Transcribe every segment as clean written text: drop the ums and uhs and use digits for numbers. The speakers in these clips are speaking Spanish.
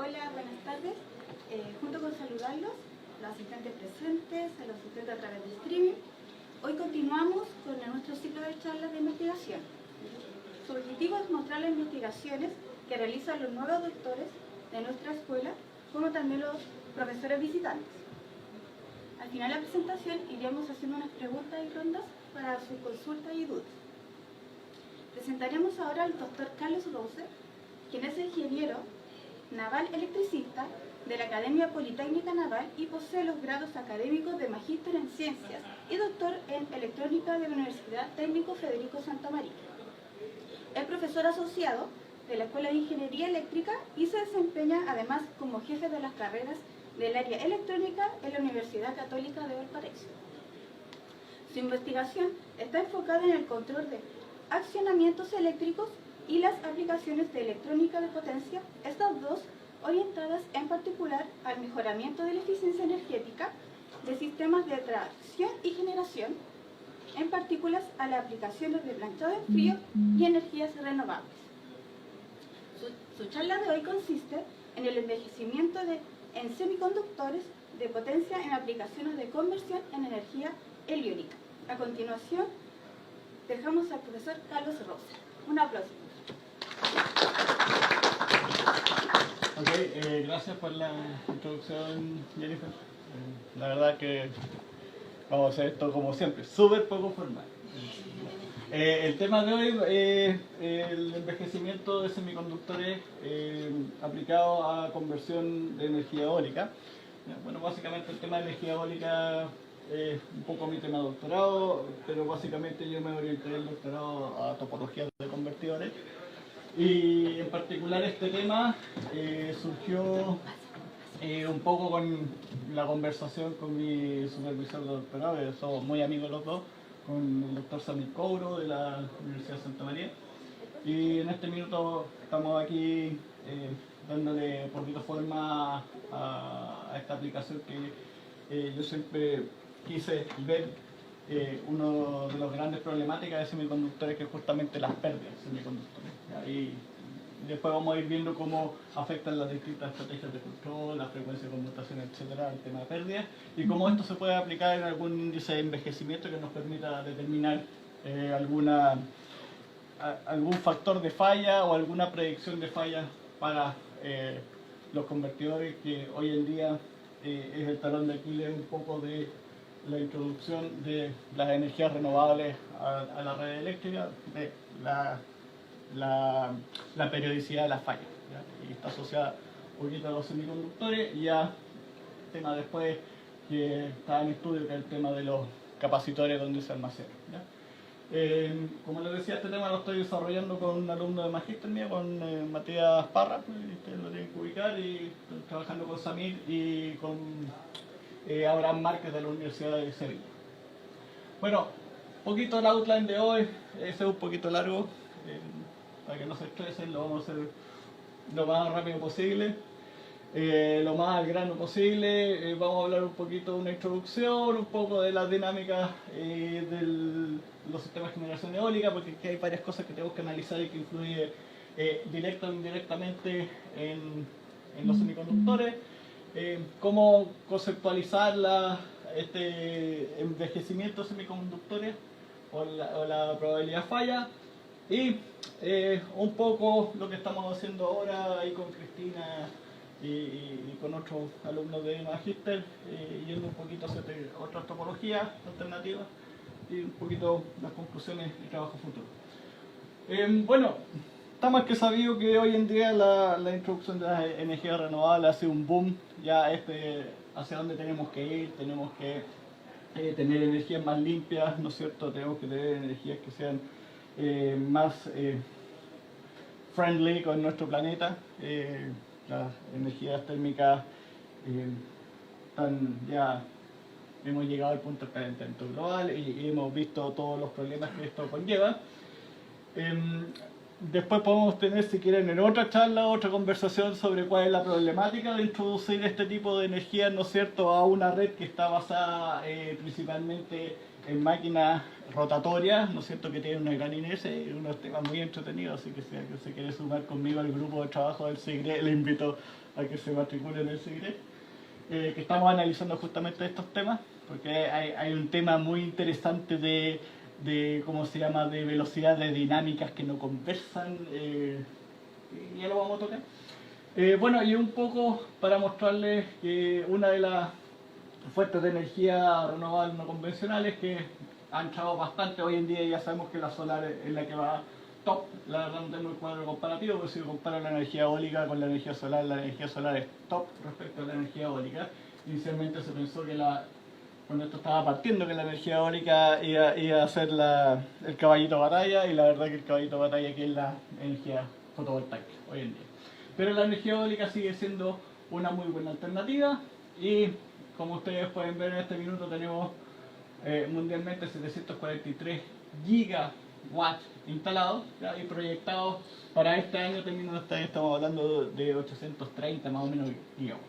Hola, buenas tardes. Junto con saludarlos, los asistentes presentes, a los asistentes a través de streaming, hoy continuamos con nuestro ciclo de charlas de investigación. Su objetivo es mostrar las investigaciones que realizan los nuevos doctores de nuestra escuela, como también los profesores visitantes. Al final de la presentación iremos haciendo unas preguntas y rondas para sus consultas y dudas. Presentaremos ahora al doctor Carlos Rose, quien es ingeniero naval electricista de la Academia Politécnica Naval y posee los grados académicos de Magíster en Ciencias y doctor en Electrónica de la Universidad Técnico Federico Santa María. Es profesor asociado de la Escuela de Ingeniería Eléctrica y se desempeña además como jefe de las carreras del área electrónica en la Universidad Católica de Valparaíso. Su investigación está enfocada en el control de accionamientos eléctricos y las aplicaciones de electrónica de potencia, estas dos orientadas en particular al mejoramiento de la eficiencia energética de sistemas de tracción y generación, en partículas a las aplicaciones de planchado en frío y energías renovables. Su charla de hoy consiste en el envejecimiento en semiconductores de potencia en aplicaciones de conversión en energía heliónica. A continuación, dejamos al profesor Carlos Rosa. Un aplauso. Gracias por la introducción, Jennifer. La verdad que vamos a hacer esto como siempre, súper poco formal. El tema de hoy es el envejecimiento de semiconductores aplicado a conversión de energía eólica. Bueno, básicamente el tema de energía eólica es un poco mi tema de doctorado, pero básicamente yo me orienté el doctorado a topologías de convertidores. Y en particular este tema surgió un poco con la conversación con mi supervisor de doctorado, que somos muy amigos los dos, con el doctor Samir Kouro de la Universidad de Santa María. Y en este minuto estamos aquí dándole un poquito forma a esta aplicación que yo siempre quise ver. Uno de los grandes problemáticas de semiconductores que es justamente las pérdidas de semiconductores. Y después vamos a ir viendo cómo afectan las distintas estrategias de control, la frecuencia de conmutación, etcétera, al tema de pérdidas, y cómo esto se puede aplicar en algún índice de envejecimiento que nos permita determinar algún factor de falla o alguna predicción de falla para los convertidores, que hoy en día es el talón de Aquiles un poco de la introducción de las energías renovables a la red eléctrica, de la periodicidad de las fallas, ¿ya? Y está asociada un poquito a los semiconductores, y ya tema después que está en estudio, que es el tema de los capacitores donde se almacenan, ¿ya? Como les decía, este tema lo estoy desarrollando con un alumno de magíster mío, con Matías Parra, ustedes lo tienen que ubicar, y estoy trabajando con Samir y con Abraham Márquez de la Universidad de Sevilla. Bueno, un poquito el outline de hoy, ese es un poquito largo, para que no se estresen, lo vamos a hacer lo más rápido posible, lo más al grano posible. Vamos a hablar un poquito de una introducción, un poco de las dinámicas de los sistemas de generación eólica, porque aquí hay varias cosas que tenemos que analizar y que influyen directa o indirectamente en los semiconductores. Cómo conceptualizar este envejecimiento de semiconductores o la probabilidad de falla, y un poco lo que estamos haciendo ahora ahí con Cristina y con otros alumnos de Magíster, yendo un poquito hacia otras topologías alternativas y un poquito las conclusiones y trabajo futuro. Bueno, está más que sabido que hoy en día la introducción de las energías renovables ha sido un boom. Ya hacia dónde tenemos que ir, tenemos que tener energías más limpias, ¿no es cierto? Tenemos que tener energías que sean más friendly con nuestro planeta. Las energías térmicas ya hemos llegado al punto del calentamiento global y hemos visto todos los problemas que esto conlleva. Después podemos tener, si quieren, en otra charla, otra conversación sobre cuál es la problemática de introducir este tipo de energía, ¿no es cierto?, a una red que está basada principalmente en máquinas rotatorias, ¿no es cierto?, que tienen una gran inercia y unos temas muy entretenidos, así que si alguien se quiere sumar conmigo al grupo de trabajo del SIGRE, le invito a que se matricule en el SIGRE, que estamos analizando justamente estos temas, porque hay un tema muy interesante de ¿cómo se llama?, de velocidad de dinámicas que no conversan, y ya lo vamos a tocar. Bueno, y un poco para mostrarles que una de las fuentes de energía renovable no convencionales que han entrado bastante hoy en día, ya sabemos que la solar es la que va top, la verdad no tengo el cuadro comparativo, pero si comparo la energía eólica con la energía solar es top respecto a la energía eólica. Inicialmente se pensó que cuando esto estaba partiendo, que la energía eólica iba a ser el caballito de batalla, y la verdad que el caballito de batalla aquí es la energía fotovoltaica hoy en día. Pero la energía eólica sigue siendo una muy buena alternativa, y como ustedes pueden ver en este minuto tenemos mundialmente 743 gigawatts instalados, ¿ya?, y proyectados para este año, terminando este año, estamos hablando de 830 más o menos gigawatts.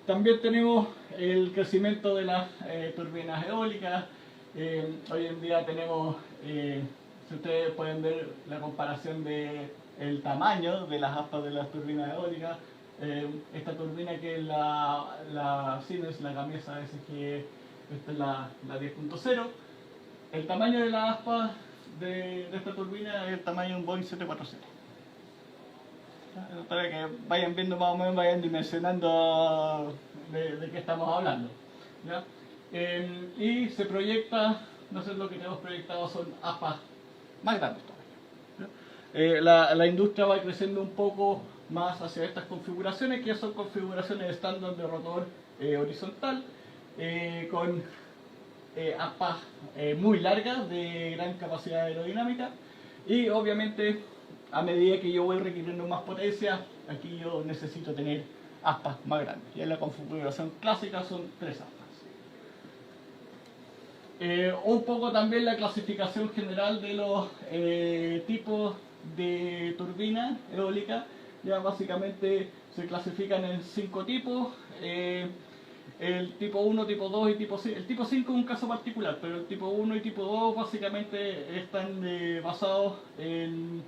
También tenemos el crecimiento de las turbinas eólicas. Hoy en día tenemos, si ustedes pueden ver la comparación del tamaño de las aspas de las turbinas eólicas, esta turbina que es la Siemens, la Gamesa SG, esta es la 10.0, el tamaño de la aspa de esta turbina es el tamaño de un Boeing 747. Para que vayan viendo más o menos, vayan dimensionando de qué estamos hablando, ¿ya? Y se proyecta, no sé, lo que tenemos proyectado son aspas más grandes todavía, ¿ya? La industria va creciendo un poco más hacia estas configuraciones, que son configuraciones estándar de rotor horizontal, con aspas muy largas de gran capacidad aerodinámica, y obviamente a medida que yo voy requiriendo más potencia, aquí yo necesito tener aspas más grandes. Y en la configuración clásica son 3 aspas. Un poco también la clasificación general de los tipos de turbina eólica. Ya básicamente se clasifican en 5 tipos. El tipo 1, tipo 2 y tipo 5. El tipo 5 es un caso particular, pero el tipo 1 y tipo 2 básicamente están basados en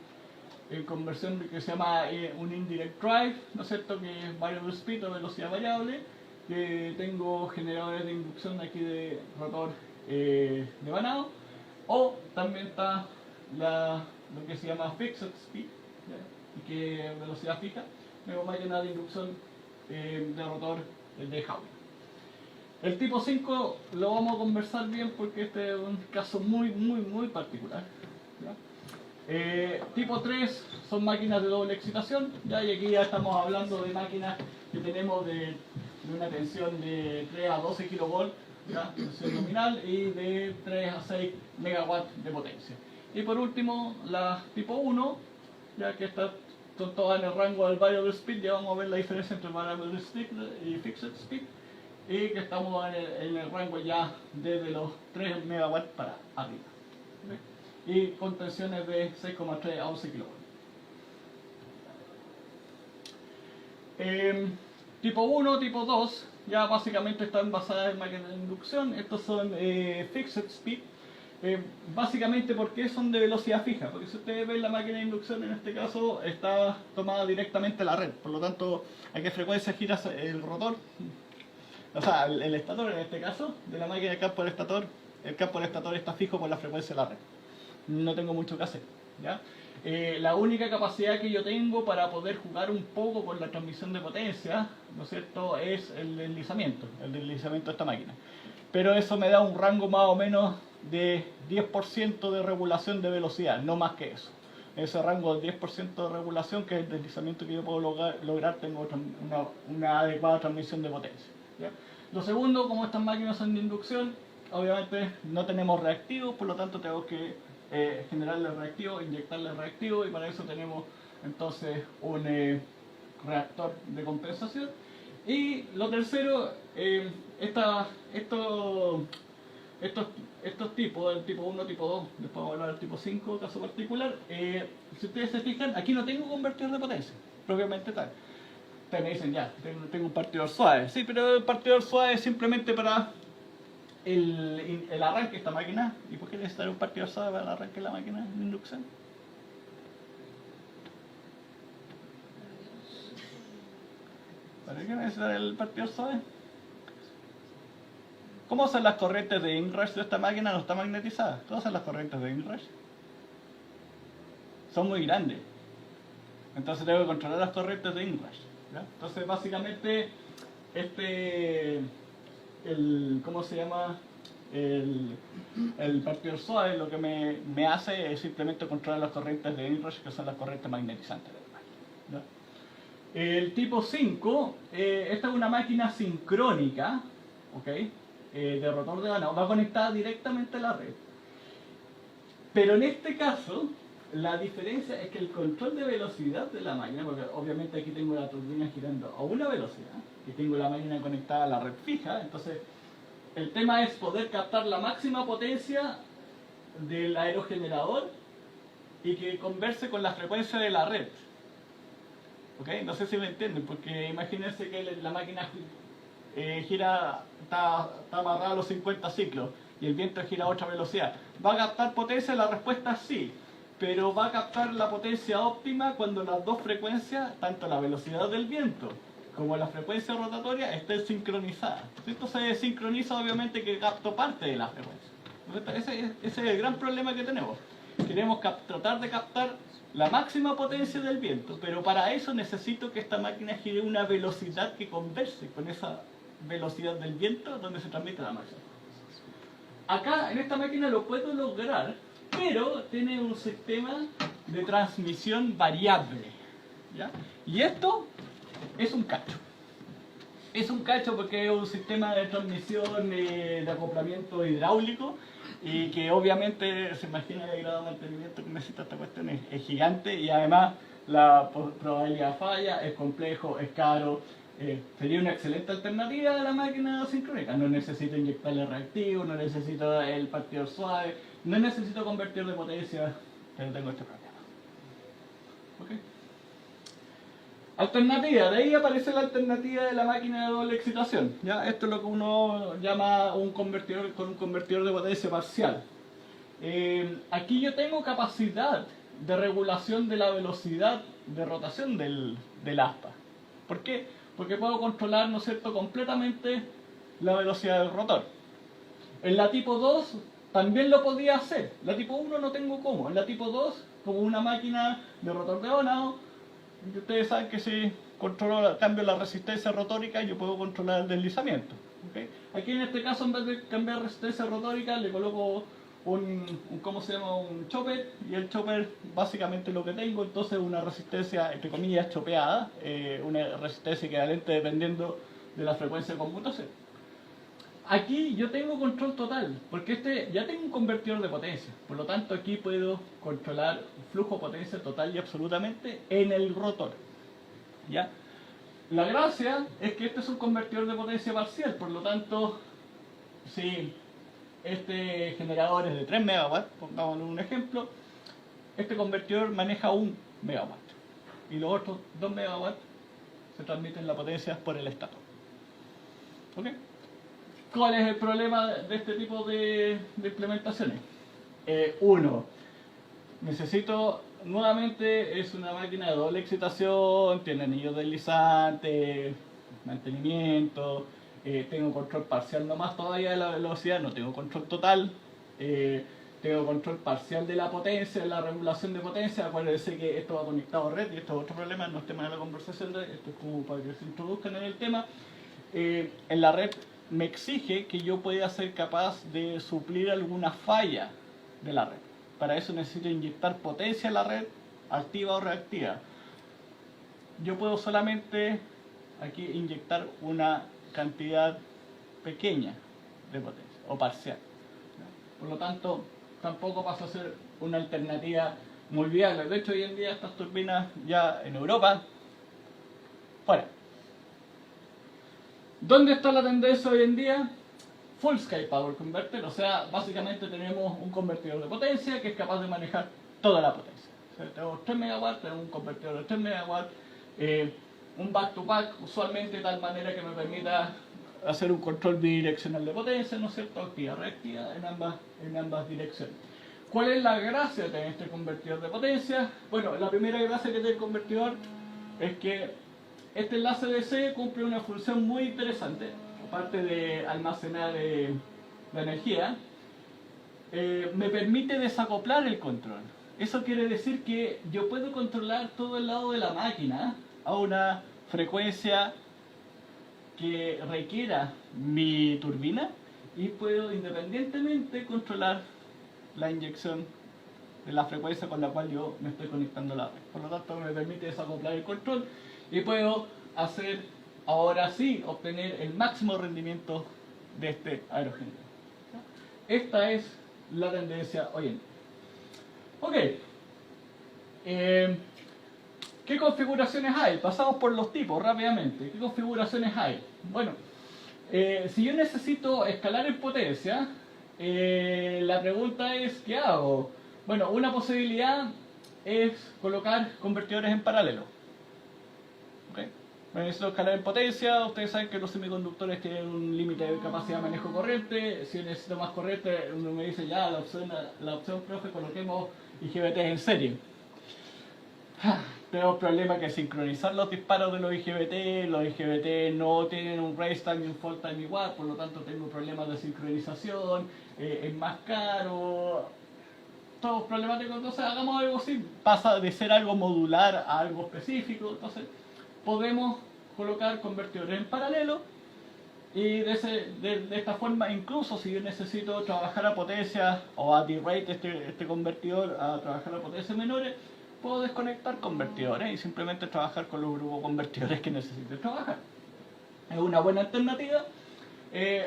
conversión que se llama un indirect drive, ¿no es cierto?, que es variable speed o velocidad variable, que tengo generadores de inducción aquí de rotor de vanado, o también está lo que se llama fixed speed, ¿ya?, que es velocidad fija, tengo máquina de inducción de rotor de jaula. El tipo 5 lo vamos a conversar bien porque este es un caso muy particular, ¿ya? Tipo 3 son máquinas de doble excitación, ¿ya? Y aquí ya estamos hablando de máquinas que tenemos de una tensión de 3 a 12 kV, ¿ya?, tensión nominal, y de 3 a 6 megawatts de potencia. Y por último, la tipo 1, ya que estas son todas en el rango del variable speed, ya vamos a ver la diferencia entre variable speed y fixed speed, y que estamos en el rango ya desde los 3 megawatts para arriba, ¿sí?, y con tensiones de 6,3 a 11 kV. Tipo 1, tipo 2, ya básicamente están basadas en máquinas de inducción. Estos son fixed speed, básicamente porque son de velocidad fija, porque si ustedes ven la máquina de inducción en este caso está tomada directamente a la red, por lo tanto a qué frecuencia gira el rotor, o sea, el estator en este caso, de la máquina de campo del estator. El campo del estator está fijo por la frecuencia de la red. No tengo mucho que hacer, ¿ya? La única capacidad que yo tengo para poder jugar un poco con la transmisión de potencia, ¿no es cierto?, es el deslizamiento de esta máquina. Pero eso me da un rango más o menos de 10% de regulación de velocidad, no más que eso. Ese rango de 10% de regulación, que es el deslizamiento que yo puedo lograr, tengo una adecuada transmisión de potencia, ¿ya? Lo segundo, como estas máquinas son de inducción, obviamente no tenemos reactivos, por lo tanto tengo que generarle reactivo, inyectarle reactivo, y para eso tenemos entonces un reactor de compensación. Y lo tercero, estos tipos, el tipo 1, tipo 2, después vamos a hablar del tipo 5, caso particular, si ustedes se fijan, aquí no tengo convertidor de potencia, propiamente tal. Ustedes me dicen, ya, tengo un partidor suave. Sí, pero el partidor suave es simplemente para el arranque de esta máquina. ¿Y por qué necesitar un partidor SOA para el arranque de la máquina de inducción? ¿Para qué necesitar el partidor SOA? ¿Cómo son las corrientes de inrush de esta máquina? No está magnetizada. Todas son las corrientes de inrush. Son muy grandes. Entonces tengo que controlar las corrientes de inrush. ¿Ya? Entonces básicamente ¿cómo se llama? El partidor SOA lo que me hace es simplemente controlar las corrientes de inrush, que son las corrientes magnetizantes de la máquina. ¿Ya? El tipo 5, esta es una máquina sincrónica, ¿ok? De rotor de ganado, va conectada directamente a la red. Pero en este caso, la diferencia es que el control de velocidad de la máquina, porque obviamente aquí tengo la turbina girando a una velocidad y tengo la máquina conectada a la red fija, entonces el tema es poder captar la máxima potencia del aerogenerador y que converse con la frecuencia de la red. ¿Ok? No sé si me entienden, porque imagínense que la máquina gira, está amarrada a los 50 ciclos y el viento gira a otra velocidad. ¿Va a captar potencia? La respuesta es sí, pero va a captar la potencia óptima cuando las dos frecuencias, tanto la velocidad del viento como la frecuencia rotatoria, estén sincronizadas. Si esto se desincroniza, obviamente que capto parte de la frecuencia. Ese es el gran problema que tenemos. Queremos tratar de captar la máxima potencia del viento, pero para eso necesito que esta máquina gire una velocidad que converse con esa velocidad del viento donde se transmite la máxima. Acá en esta máquina lo puedo lograr, pero tiene un sistema de transmisión variable, ¿ya? Y esto es un cacho. Es un cacho porque es un sistema de transmisión de acoplamiento hidráulico y que obviamente se imagina el grado de mantenimiento que necesita esta cuestión es gigante, y además la probabilidad de falla es complejo, es caro. Sería una excelente alternativa a la máquina sincrónica. No necesito inyectarle reactivo, no necesito el partidor suave, no necesito convertir de potencia, pero tengo este problema. ¿Okay? Alternativa, de ahí aparece la alternativa de la máquina de doble excitación. ¿Ya? Esto es lo que uno llama un convertidor con un convertidor de potencia parcial. Aquí yo tengo capacidad de regulación de la velocidad de rotación del aspa. ¿Por qué? Porque puedo controlar, ¿no es cierto?, completamente la velocidad del rotor. En la tipo 2 también lo podía hacer. La tipo 1 no tengo cómo. En la tipo 2, como una máquina de rotor de ganado, ustedes saben que si cambio la resistencia rotórica, yo puedo controlar el deslizamiento. ¿Okay? Aquí en este caso, en vez de cambiar resistencia rotórica, le coloco un chopper, y el chopper básicamente lo que tengo, entonces una resistencia entre comillas chopeada, una resistencia equivalente dependiendo de la frecuencia de conmutación. Aquí yo tengo control total, porque ya tengo un convertidor de potencia, por lo tanto aquí puedo controlar flujo potencia total y absolutamente en el rotor. ¿Ya? La gracia es que este es un convertidor de potencia parcial, por lo tanto, si este generador es de 3 megawatts, pongámosle un ejemplo, este convertidor maneja 1 megawatt y los otros 2 megawatts se transmiten la potencia por el estator. ¿Ok? ¿Cuál es el problema de este tipo de implementaciones? Uno, necesito, nuevamente, es una máquina de doble excitación, tiene anillos deslizantes, mantenimiento, tengo control parcial nomás todavía de la velocidad, no tengo control total, tengo control parcial de la potencia, de la regulación de potencia. Acuérdense que esto va conectado a red y esto es otro problema, no es tema de la conversación, esto es como para que se introduzcan en el tema. En la red me exige que yo pueda ser capaz de suplir alguna falla de la red. Para eso necesito inyectar potencia en la red, activa o reactiva. Yo puedo solamente aquí inyectar una cantidad pequeña de potencia, o parcial. Por lo tanto, tampoco pasa a ser una alternativa muy viable. De hecho, hoy en día estas turbinas ya en Europa, fuera. ¿Dónde está la tendencia hoy en día? Full Scale Power Converter, o sea, básicamente tenemos un convertidor de potencia que es capaz de manejar toda la potencia. O sea, tenemos 3 megawatts, tenemos un convertidor de 3 megawatts, un back-to-back, usualmente de tal manera que me permita hacer un control bidireccional de potencia, ¿no es cierto? Activa, reactiva en ambas direcciones. ¿Cuál es la gracia de tener este convertidor de potencia? Bueno, la primera gracia que tiene el convertidor es que este enlace DC cumple una función muy interesante, aparte de almacenar la energía, me permite desacoplar el control. Eso quiere decir que yo puedo controlar todo el lado de la máquina a una frecuencia que requiera mi turbina y puedo independientemente controlar la inyección de la frecuencia con la cual yo me estoy conectando a la red. Por lo tanto, me permite desacoplar el control y puedo hacer, ahora sí, obtener el máximo rendimiento de este aerogenerador. Esta es la tendencia hoy en día. Ok. ¿Qué configuraciones hay? Pasamos por los tipos rápidamente. ¿Qué configuraciones hay? Bueno, si yo necesito escalar en potencia, la pregunta es, ¿qué hago? Bueno, una posibilidad es colocar convertidores en paralelo. ¿Okay? Necesito escalar en potencia. Ustedes saben que los semiconductores tienen un límite de capacidad de manejo corriente. Si necesito más corriente, uno me dice, ya, la opción profe, coloquemos IGBT en serie. Tenemos problema que sincronizar los disparos de los IGBT no tienen un raise time y un fall time igual, por lo tanto tengo problemas de sincronización, es más caro, todo problemático. Entonces hagamos algo así, pasa de ser algo modular a algo específico. Entonces podemos colocar convertidores en paralelo y de esta forma, incluso si yo necesito trabajar a potencia o a derate este convertidor a trabajar a potencias menores, puedo desconectar convertidores y simplemente trabajar con los grupos convertidores que necesite trabajar. Es una buena alternativa.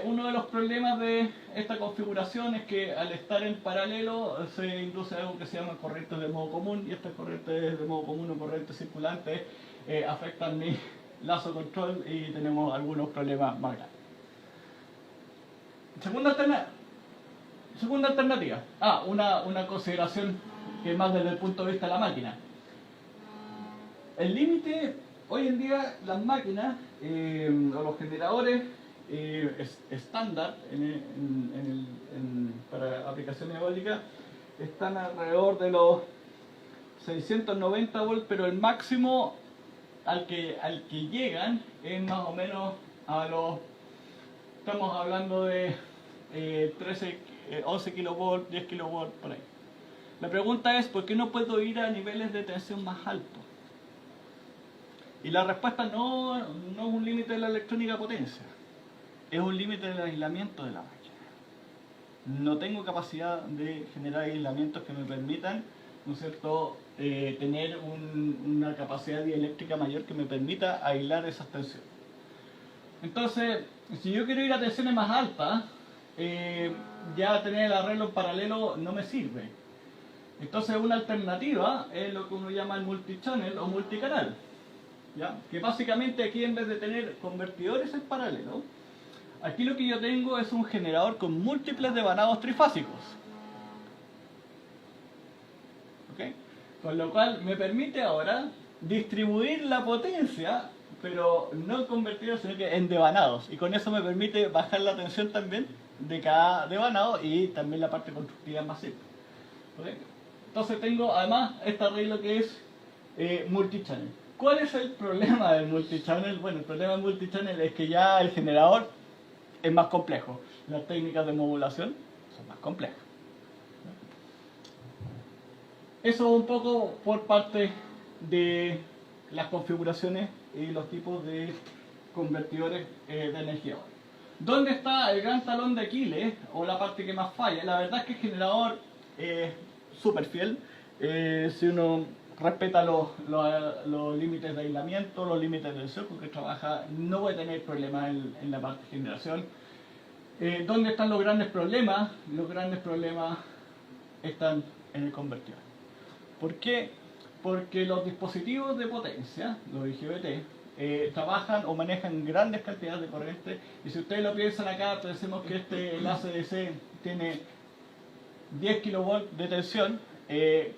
Uno de los problemas de esta configuración es que al estar en paralelo se induce algo que se llama corrientes de modo común, y estas corrientes de modo común o corrientes circulantes afectan mi lazo control y tenemos algunos problemas más grandes. Segunda alternativa. Una consideración que más desde el punto de vista de la máquina. El límite, hoy en día las máquinas o los generadores estándar para aplicaciones eólicas están alrededor de los 690 volts, pero el máximo al que llegan es más o menos a los, estamos hablando de 11 kilovolts, 10 kilovolts, por ahí. La pregunta es, ¿por qué no puedo ir a niveles de tensión más altos? Y la respuesta no es un límite de la electrónica potencia, es un límite del aislamiento de la máquina. No tengo capacidad de generar aislamientos que me permitan, ¿no es cierto?, tener una capacidad dieléctrica mayor que me permita aislar esas tensiones. Entonces, si yo quiero ir a tensiones más altas, ya tener el arreglo en paralelo no me sirve. Entonces una alternativa es lo que uno llama el multichannel o multicanal, ¿ya? Que básicamente aquí, en vez de tener convertidores en paralelo, aquí lo que yo tengo es un generador con múltiples devanados trifásicos. ¿Okay? Con lo cual me permite ahora distribuir la potencia, pero no en convertidores, sino que en devanados. Y con eso me permite bajar la tensión también de cada devanado y también la parte constructiva más simple. ¿Okay? Entonces tengo además este arreglo que es multichannel. ¿Cuál es el problema del multichannel? Bueno, el problema del multichannel es que ya el generador es más complejo. Las técnicas de modulación son más complejas. Eso un poco por parte de las configuraciones y los tipos de convertidores de energía. ¿Dónde está el gran talón de Aquiles o la parte que más falla? La verdad es que el generador es súper fiel. Si uno respeta los límites de aislamiento, los límites del circuito que trabaja, no voy a tener problemas en la parte de generación. ¿Dónde están los grandes problemas? Los grandes problemas están en el convertidor. ¿Por qué? Porque los dispositivos de potencia, los IGBT, trabajan o manejan grandes cantidades de corriente, y si ustedes lo piensan acá, pensemos que este enlace DC tiene 10 kV de tensión.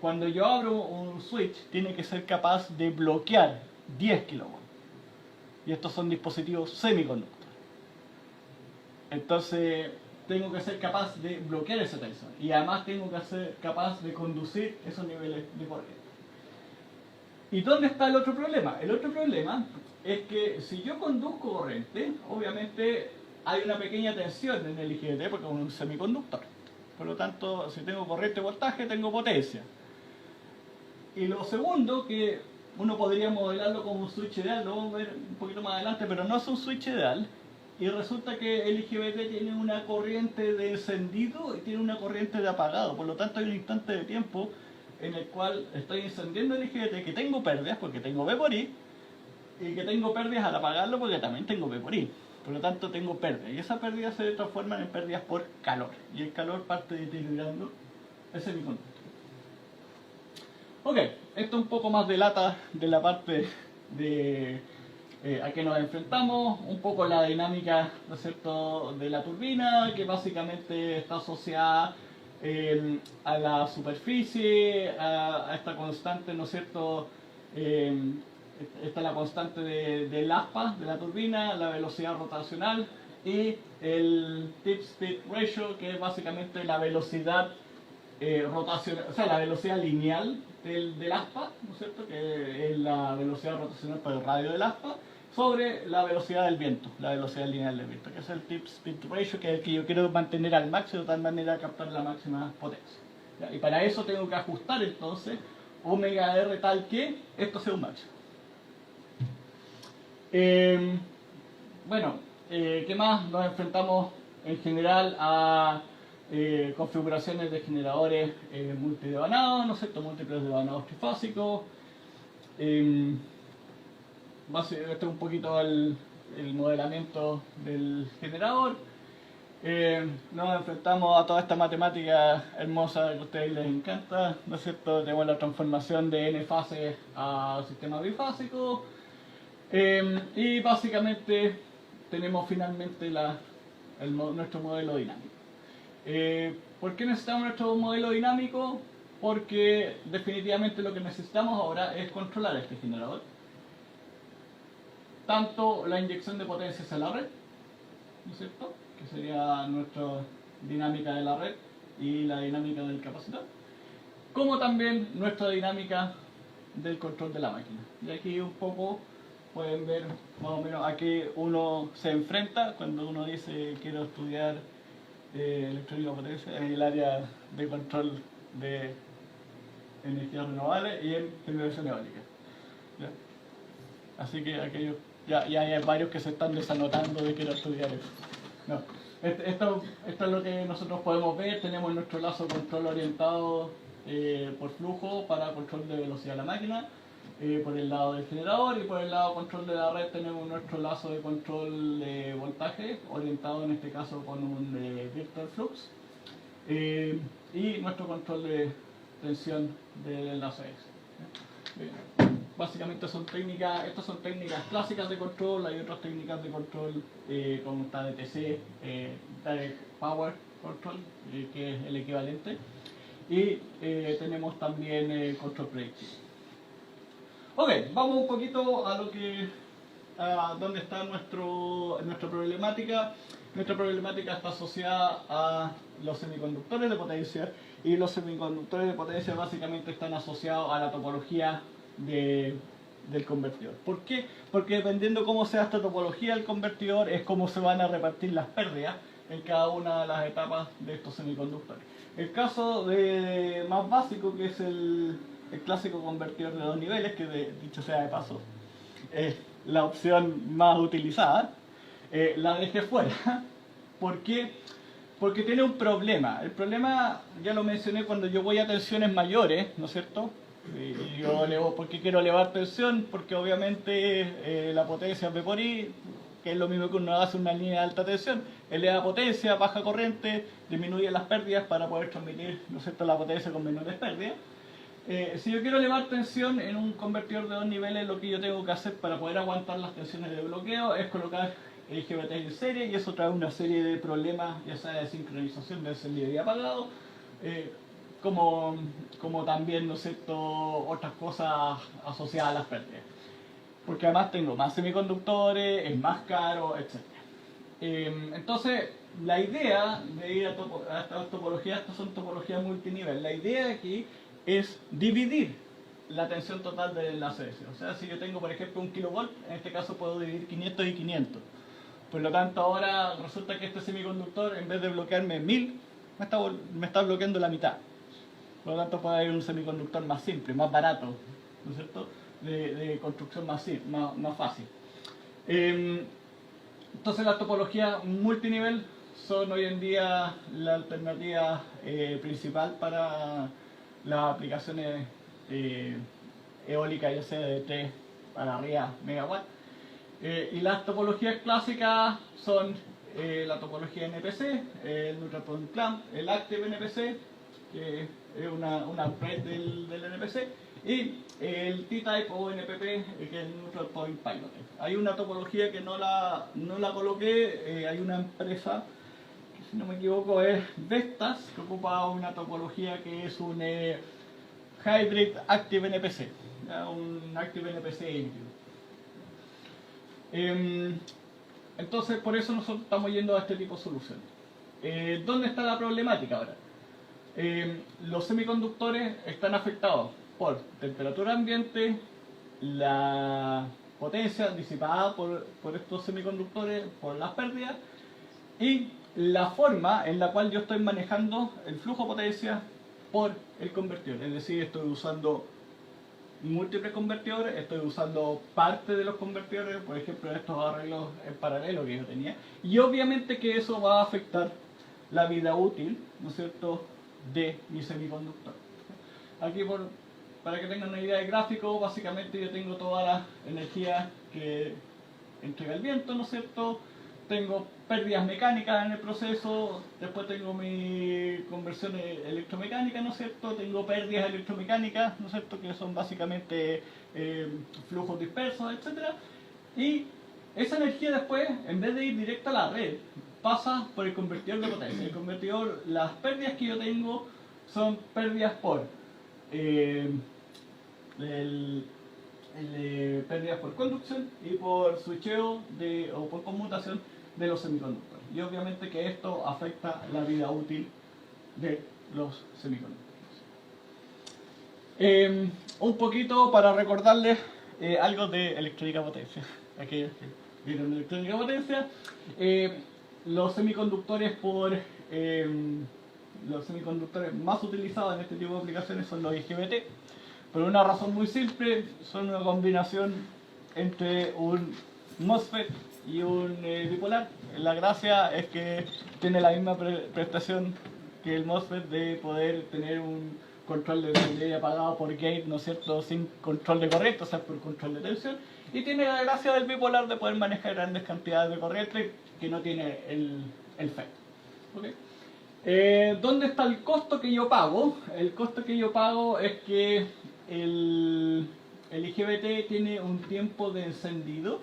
Cuando yo abro un switch, tiene que ser capaz de bloquear 10 kV. Y estos son dispositivos semiconductores. Entonces tengo que ser capaz de bloquear esa tensión y además tengo que ser capaz de conducir esos niveles de corriente. ¿Y dónde está el otro problema? El otro problema es que si yo conduzco corriente, obviamente hay una pequeña tensión en el IGBT porque es un semiconductor. Por lo tanto, si tengo corriente voltaje, tengo potencia. Y lo segundo, que uno podría modelarlo como un switch ideal, lo vamos a ver un poquito más adelante, pero no es un switch ideal. Y resulta que el IGBT tiene una corriente de encendido y tiene una corriente de apagado. Por lo tanto, hay un instante de tiempo en el cual estoy encendiendo el IGBT, que tengo pérdidas porque tengo V por I, y que tengo pérdidas al apagarlo porque también tengo V por I. Por lo tanto, tengo pérdidas. Y esas pérdidas se transforman en pérdidas por calor. Y el calor parte deteriorando el semiconductor. Ok, esto un poco más delata de la parte de a qué nos enfrentamos, un poco la dinámica, ¿no es cierto?, de la turbina, que básicamente está asociada a la superficie, a esta constante, ¿no es cierto?, esta es la constante del aspa de la turbina, la velocidad rotacional y el tip-speed ratio, que es básicamente la velocidad rotacional, o sea, la velocidad lineal del aspa, ¿no es cierto?, que es la velocidad rotacional por el radio del aspa, sobre la velocidad del viento, la velocidad lineal del viento, que es el tip-speed ratio, que es el que yo quiero mantener al máximo de tal manera captar la máxima potencia. ¿Ya? Y para eso tengo que ajustar entonces omega r tal que esto sea un máximo. Bueno, ¿qué más? Nos enfrentamos en general a configuraciones de generadores multidevanados, ¿no es cierto?, múltiples devanados trifásicos. Este es un poquito el modelamiento del generador. Nos enfrentamos a toda esta matemática hermosa que a ustedes les encanta, ¿no es cierto? Tenemos la transformación de n fases a sistema bifásico. Y básicamente tenemos finalmente nuestro modelo dinámico. ¿Por qué necesitamos nuestro modelo dinámico? Porque definitivamente lo que necesitamos ahora es controlar este generador. Tanto la inyección de potencia hacia la red, ¿no es cierto?, que sería nuestra dinámica de la red y la dinámica del capacitor, como también nuestra dinámica del control de la máquina. Y aquí un poco pueden ver más o menos a qué uno se enfrenta cuando uno dice quiero estudiar electrónica de potencia en el área de control de energías renovables y en generación eólica. ¿Ya? Así que aquellos, ya hay varios que se están desanotando de quiero estudiar eso. No. Esto es lo que nosotros podemos ver. Tenemos nuestro lazo control orientado por flujo para control de velocidad de la máquina, por el lado del generador, y por el lado control de la red tenemos nuestro lazo de control de voltaje orientado en este caso con un virtual flux, y nuestro control de tensión del enlace X. Básicamente estas son técnicas clásicas de control. Hay otras técnicas de control como está DTC, Direct Power Control, que es el equivalente, y tenemos también control predictivo. Ok, vamos un poquito a dónde está nuestra problemática. Nuestra problemática está asociada a los semiconductores de potencia, y los semiconductores de potencia básicamente están asociados a la topología del convertidor. ¿Por qué? Porque dependiendo cómo sea esta topología del convertidor es cómo se van a repartir las pérdidas en cada una de las etapas de estos semiconductores. El caso más básico, que es el clásico convertidor de dos niveles, que dicho sea de paso es la opción más utilizada, la dejé fuera. ¿Por qué? Porque tiene un problema. El problema ya lo mencioné cuando yo voy a tensiones mayores, ¿no es cierto? Y ¿por qué quiero elevar tensión? Porque obviamente la potencia es V por I, que es lo mismo que uno hace una línea de alta tensión. Eleva potencia, baja corriente, disminuye las pérdidas para poder transmitir, ¿no es cierto?, la potencia con menores pérdidas. Si yo quiero elevar tensión en un convertidor de dos niveles, lo que yo tengo que hacer para poder aguantar las tensiones de bloqueo es colocar el IGBT en serie, y eso trae una serie de problemas, ya sea de sincronización de encendido y apagado, como también, ¿no es cierto?, otras cosas asociadas a las pérdidas. Porque además tengo más semiconductores, es más caro, etc. Entonces, la idea de ir a estas topologías, estas son topologías multinivel, la idea aquí es dividir la tensión total del enlace ese. O sea, si yo tengo, por ejemplo, 1 kilovolt, en este caso puedo dividir 500 y 500. Por lo tanto, ahora resulta que este semiconductor, en vez de bloquearme 1000, me está bloqueando la mitad. Por lo tanto, puede haber un semiconductor más simple, más barato, ¿no es cierto?, de construcción más fácil. Entonces, las topologías multinivel son hoy en día la alternativa principal para las aplicaciones eólicas, ya sea de 3 para arriba megawatts. Y las topologías clásicas son la topología NPC, el Neutral Point Clamp, el Active NPC, que es una upgrade del NPC, y el T-Type o NPP, que es el Neutral Point Pilot. Hay una topología que no la coloqué, hay una empresa que, si no me equivoco, es Vestas, que ocupa una topología que es un Hybrid Active NPC, un Active NPC híbrido. Entonces, por eso nosotros estamos yendo a este tipo de soluciones. ¿Dónde está la problemática ahora? Los semiconductores están afectados por temperatura ambiente, la potencia disipada por estos semiconductores, por las pérdidas, y la forma en la cual yo estoy manejando el flujo de potencia por el convertidor. Es decir, estoy usando múltiples convertidores, estoy usando parte de los convertidores, por ejemplo, en estos arreglos en paralelo que yo tenía, y obviamente que eso va a afectar la vida útil, ¿no es cierto?, de mi semiconductor. Aquí, para que tengan una idea de gráfico, básicamente yo tengo toda la energía que entrega el viento, ¿no es cierto?, tengo pérdidas mecánicas en el proceso, después tengo mi conversión electromecánica, ¿no es cierto?, tengo pérdidas electromecánicas, ¿no es cierto?, que son básicamente flujos dispersos, etc. Y esa energía después, en vez de ir directa a la red, pasa por el convertidor de potencia. El convertidor, las pérdidas que yo tengo son pérdidas por pérdidas por conducción y por switcheo o por conmutación de los semiconductores. Y obviamente que esto afecta la vida útil de los semiconductores. Un poquito para recordarles algo de electrónica potencia. Aquellos que vieron electrónica potencia, los semiconductores los semiconductores más utilizados en este tipo de aplicaciones son los IGBT. Por una razón muy simple, son una combinación entre un MOSFET y un bipolar. La gracia es que tiene la misma prestación que el MOSFET de poder tener un control de encendido y apagado por gate, ¿no es cierto?, sin control de corriente, o sea, por control de tensión. Y tiene la gracia del bipolar de poder manejar grandes cantidades de corriente que no tiene el FET. ¿Okay? ¿Dónde está el costo que yo pago? El costo que yo pago es que el IGBT tiene un tiempo de encendido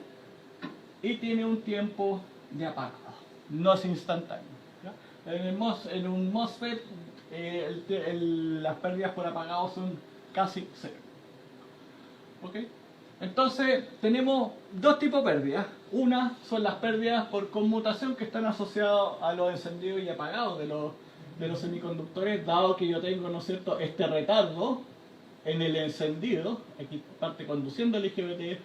y tiene un tiempo de apagado. No es instantáneo. ¿Ya? En un MOSFET las pérdidas por apagado son casi cero. ¿Okay? Entonces tenemos dos tipos de pérdidas. Una son las pérdidas por conmutación que están asociadas a los encendidos y apagados de los semiconductores, dado que yo tengo, ¿no es cierto?, este retardo en el encendido. Aquí parte conduciendo el IGBT.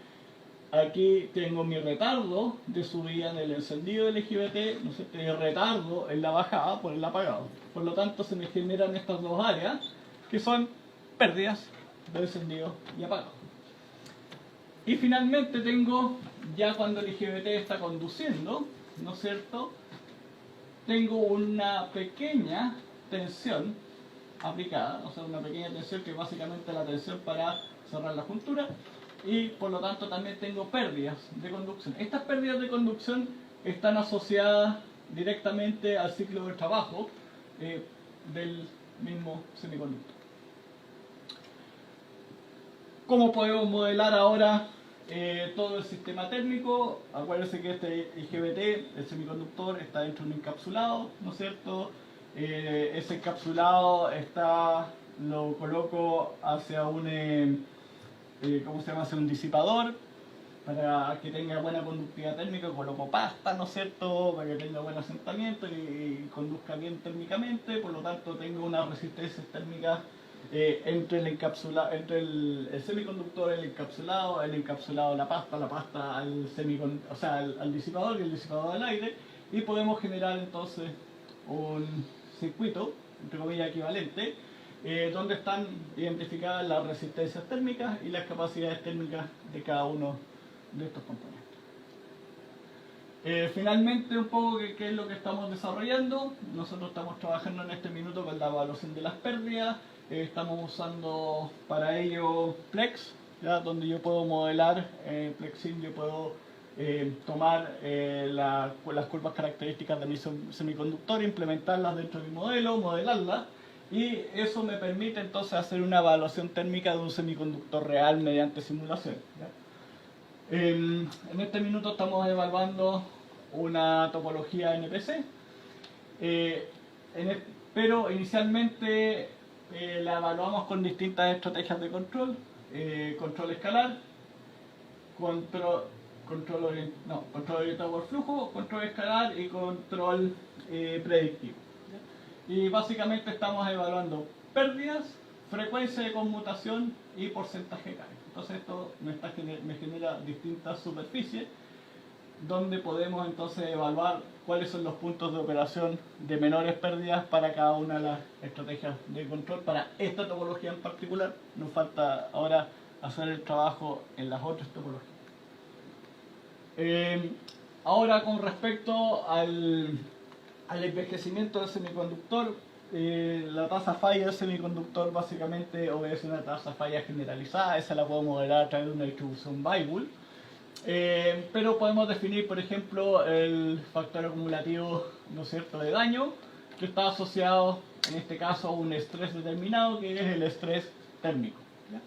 Aquí tengo mi retardo de subida en el encendido del IGBT, ¿no es cierto?, y el retardo en la bajada por el apagado. Por lo tanto, se me generan estas dos áreas que son pérdidas de encendido y apagado. Y finalmente tengo, ya cuando el IGBT está conduciendo, ¿no es cierto?, tengo una pequeña tensión aplicada, o sea, una pequeña tensión que es básicamente la tensión para cerrar la juntura, y por lo tanto también tengo pérdidas de conducción. Estas pérdidas de conducción están asociadas directamente al ciclo de trabajo del mismo semiconductor. ¿Cómo podemos modelar ahora todo el sistema térmico? Acuérdense que este IGBT, el semiconductor, está dentro de un encapsulado, ¿no es cierto? Ese encapsulado lo coloco hacia un, ¿cómo se llama? Hacia un disipador. para que tenga buena conductividad térmica, coloco pasta, ¿no es cierto?, para que tenga buen asentamiento y conduzca bien térmicamente, por lo tanto tengo una resistencia térmica entre el semiconductor, el encapsulado la pasta al disipador y el disipador al aire, y podemos generar entonces un circuito, entre comillas, equivalente, donde están identificadas las resistencias térmicas y las capacidades térmicas de cada uno de estos componentes. Finalmente, un poco qué es lo que estamos desarrollando. Nosotros estamos trabajando en este minuto con la evaluación de las pérdidas. Estamos usando para ello Plex, ¿ya?, donde yo puedo modelar, Plexim, yo puedo tomar las curvas características de mi semiconductor, implementarlas dentro de mi modelo, modelarlas, y eso me permite entonces hacer una evaluación térmica de un semiconductor real mediante simulación, ¿ya? En este minuto estamos evaluando una topología NPC, pero inicialmente la evaluamos con distintas estrategias de control, control escalar, control orientado por flujo, control escalar y control predictivo. Y básicamente estamos evaluando pérdidas, frecuencia de conmutación y porcentaje de carga. Entonces esto me genera distintas superficies donde podemos entonces evaluar cuáles son los puntos de operación de menores pérdidas para cada una de las estrategias de control. Para esta topología en particular, nos falta ahora hacer el trabajo en las otras topologías. Ahora, con respecto al envejecimiento del semiconductor, la tasa falla del semiconductor básicamente obedece a una tasa falla generalizada. Esa la puedo modelar a través de una distribución Weibull. Pero podemos definir, por ejemplo, el factor acumulativo, ¿no es cierto?, de daño, que está asociado en este caso a un estrés determinado, que es el estrés térmico, ¿ya?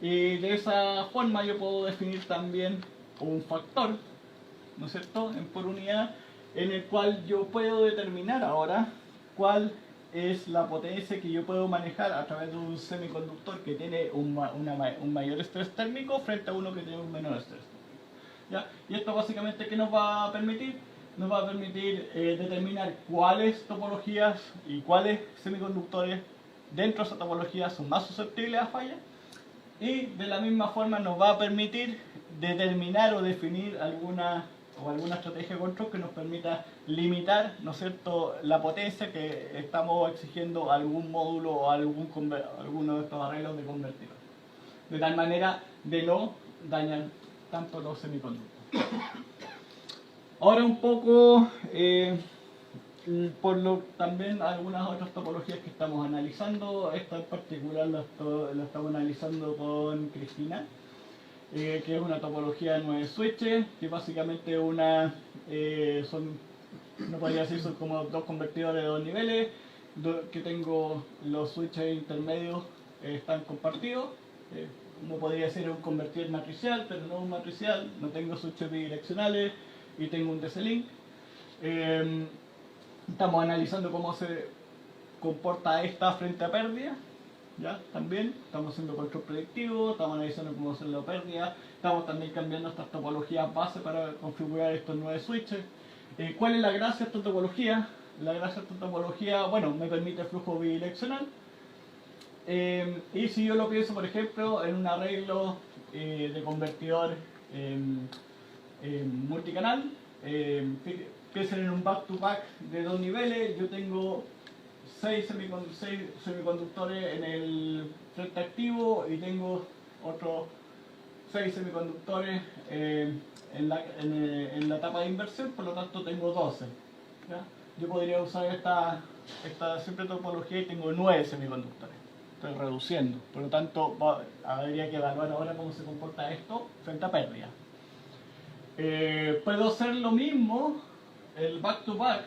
Y de esa forma yo puedo definir también un factor, ¿no es cierto?, por unidad, en el cual yo puedo determinar ahora cuál es la potencia que yo puedo manejar a través de un semiconductor que tiene un mayor estrés térmico frente a uno que tiene un menor estrés térmico, ¿ya? Y esto básicamente, ¿qué nos va a permitir? Nos va a permitir determinar cuáles topologías y cuáles semiconductores dentro de esa topología son más susceptibles a fallas, y de la misma forma nos va a permitir determinar o definir alguna estrategia de control que nos permita limitar, ¿no es cierto?, la potencia que estamos exigiendo a algún módulo o a alguno de estos arreglos de convertidor, de tal manera de no dañar tanto los semiconductores. Ahora un poco también algunas otras topologías que estamos analizando. Esta en particular la estamos analizando con Cristina, que es una topología de 9 switches, que básicamente no podría decir, son como dos convertidores de 2 niveles, que tengo los switches intermedios están compartidos. No podría ser un convertidor matricial, pero no un matricial, no tengo switches bidireccionales y tengo un DC-Link. Estamos analizando cómo se comporta esta frente a pérdida, ¿ya? También estamos haciendo control predictivo, estamos analizando cómo hacer la pérdida, estamos también cambiando estas topologías base para configurar estos 9 switches. ¿Cuál es la gracia de esta topología? La gracia de esta topología, bueno, me permite flujo bidireccional. Y si yo lo pienso, por ejemplo, en un arreglo de convertidor multicanal, piensen en un back-to-back de 2 niveles, yo tengo 6 semiconductores en el frente activo y tengo otros 6 semiconductores en la etapa de inversión, por lo tanto tengo 12. ¿Ya? Yo podría usar esta simple topología y tengo 9 semiconductores. Estoy reduciendo, por lo tanto habría que evaluar ahora cómo se comporta esto frente a pérdida. Puedo hacer lo mismo, el back-to-back,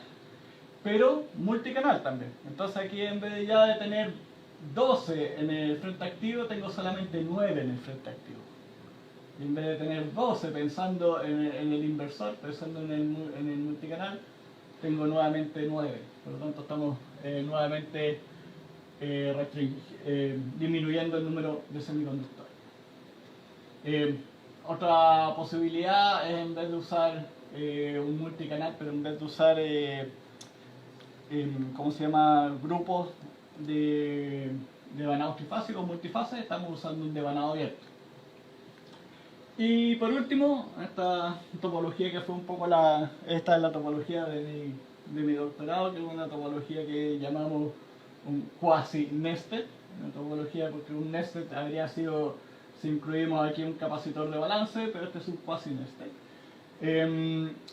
pero multicanal también. Entonces aquí, en vez de ya de tener 12 en el frente activo, tengo solamente 9 en el frente activo. Y en vez de tener 12 pensando en el inversor, pensando en el multicanal, tengo nuevamente 9. Por lo tanto estamos nuevamente disminuyendo el número de semiconductores. Otra posibilidad es, en vez de usar un multicanal, pero en vez de usar, ¿cómo se llama?, grupos de devanado trifásico o multifase, estamos usando un devanado abierto. Y por último, esta topología que fue un poco esta es la topología de mi doctorado, que es una topología que llamamos un quasi-nested, una topología porque un nested habría sido si incluimos aquí un capacitor de balance, pero este es un quasi-nested.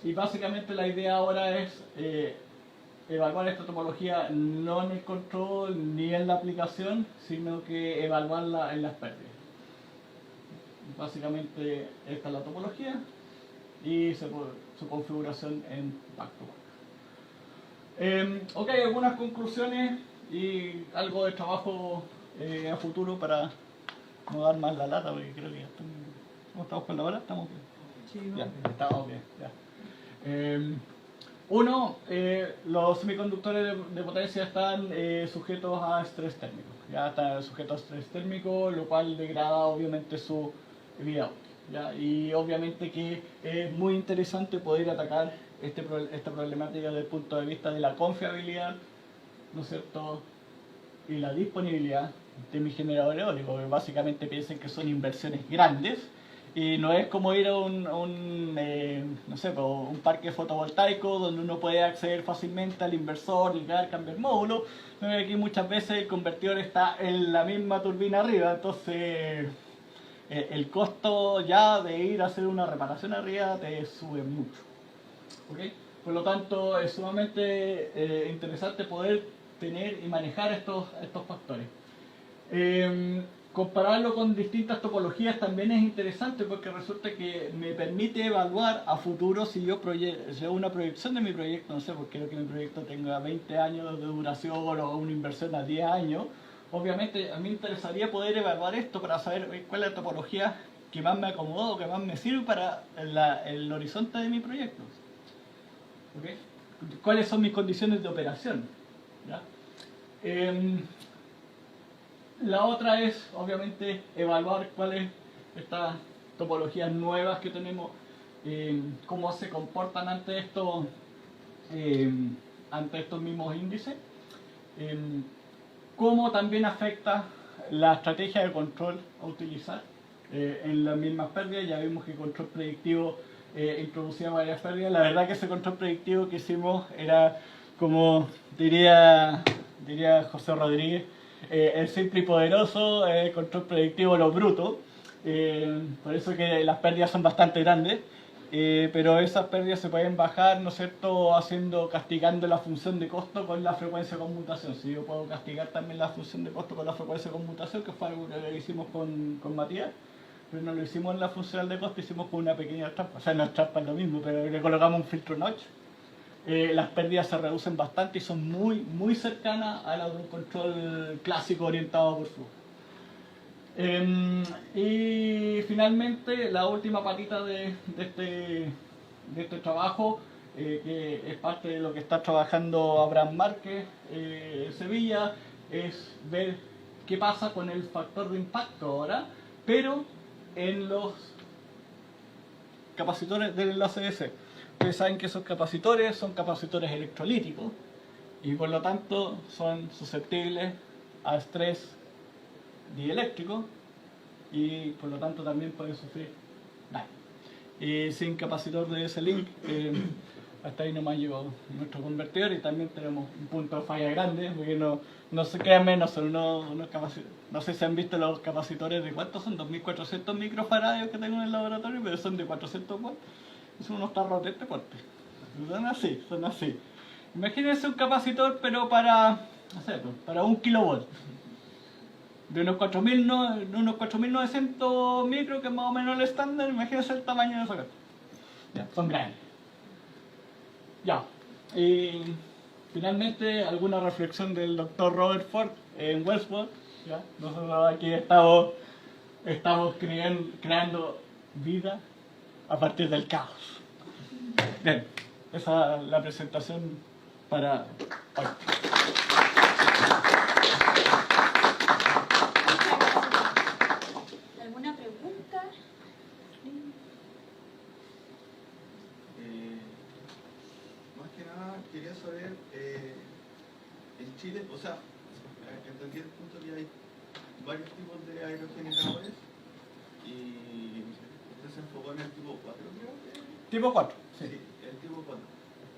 Y básicamente la idea ahora es evaluar esta topología no en el control ni en la aplicación, sino que evaluarla en las pérdidas. Básicamente esta es la topología y su configuración en back-to-back. Ok, algunas conclusiones y algo de trabajo a futuro para no dar más la lata, porque creo que ya estamos con la hora, estamos bien. Sí, ya, estamos bien. Ya. Uno, los semiconductores de potencia están sujetos a estrés térmico. Ya están sujetos a estrés térmico, lo cual degrada obviamente su vida útil. ¿Ya? Y obviamente que es muy interesante poder atacar esta problemática desde el punto de vista de la confiabilidad, ¿no es cierto?, y la disponibilidad de mi generador eólico, que básicamente piensen que son inversiones grandes y no es como ir a no sé, un parque fotovoltaico donde uno puede acceder fácilmente al inversor, ligar, cambiar módulo. Aquí muchas veces el convertidor está en la misma turbina arriba, entonces el costo ya de ir a hacer una reparación arriba te sube mucho. ¿Okay? Por lo tanto, es sumamente interesante poder tener y manejar estos factores. Compararlo con distintas topologías también es interesante porque resulta que me permite evaluar a futuro si yo hago una proyección de mi proyecto, no sé, porque quiero que mi proyecto tenga 20 años de duración o una inversión a 10 años. Obviamente a mí me interesaría poder evaluar esto para saber cuál es la topología que más me acomoda o que más me sirve para el horizonte de mi proyecto. ¿Okay? ¿Cuáles son mis condiciones de operación? ¿Ya? La otra es, obviamente, evaluar cuáles estas topologías nuevas que tenemos, cómo se comportan ante estos mismos índices, cómo también afecta la estrategia de control a utilizar en las mismas pérdidas. Ya vimos que el control predictivo introducía varias pérdidas. La verdad que ese control predictivo que hicimos era, como diría José Rodríguez, el simple y poderoso, el control predictivo lo bruto. Por eso que las pérdidas son bastante grandes, pero esas pérdidas se pueden bajar, ¿no es cierto?, castigando la función de costo con la frecuencia de conmutación. Si yo puedo castigar también la función de costo con la frecuencia de conmutación, que fue algo que hicimos con Matías, pero no lo hicimos en la funcional de costo, hicimos con una pequeña trampa. O sea, no es trampa, es lo mismo, pero le colocamos un filtro notch. Las pérdidas se reducen bastante y son muy cercanas a las de un control clásico orientado por flujo. Y finalmente, la última patita de este trabajo, que es parte de lo que está trabajando Abraham Márquez en Sevilla, es ver qué pasa con el factor de impacto ahora, pero en los capacitores del enlace DC. Ustedes saben que esos capacitores son capacitores electrolíticos y por lo tanto son susceptibles a estrés dieléctrico y por lo tanto también pueden sufrir daño. Y sin capacitor de DC-Link, hasta ahí nomás llegó nuestro convertidor y también tenemos un punto de falla grande, porque no sé, créanme, no son unos capacitores. No sé si han visto los capacitores de cuántos son, 2400 microfaradios que tengo en el laboratorio, pero son de 400 watts. Son unos tarros de este porte. Son así. Imagínense un capacitor, pero para, no sé, para 1 kilovolt. De unos 4900 micros, que es más o menos el estándar. Imagínense el tamaño de esa cosa. Ya, son grandes. Ya. Y finalmente, alguna reflexión del Dr. Robert Ford en Westport. ¿Ya? Nosotros aquí estamos creando vida a partir del caos. Bien, esa es la presentación para hoy. ¿Alguna pregunta? quería saber, en Chile, o sea, entendí el punto que hay varios tipos de aerogeneradores y usted se enfocó en el tipo 4, creo que. Tipo 4, sí. Sí, el tipo 4.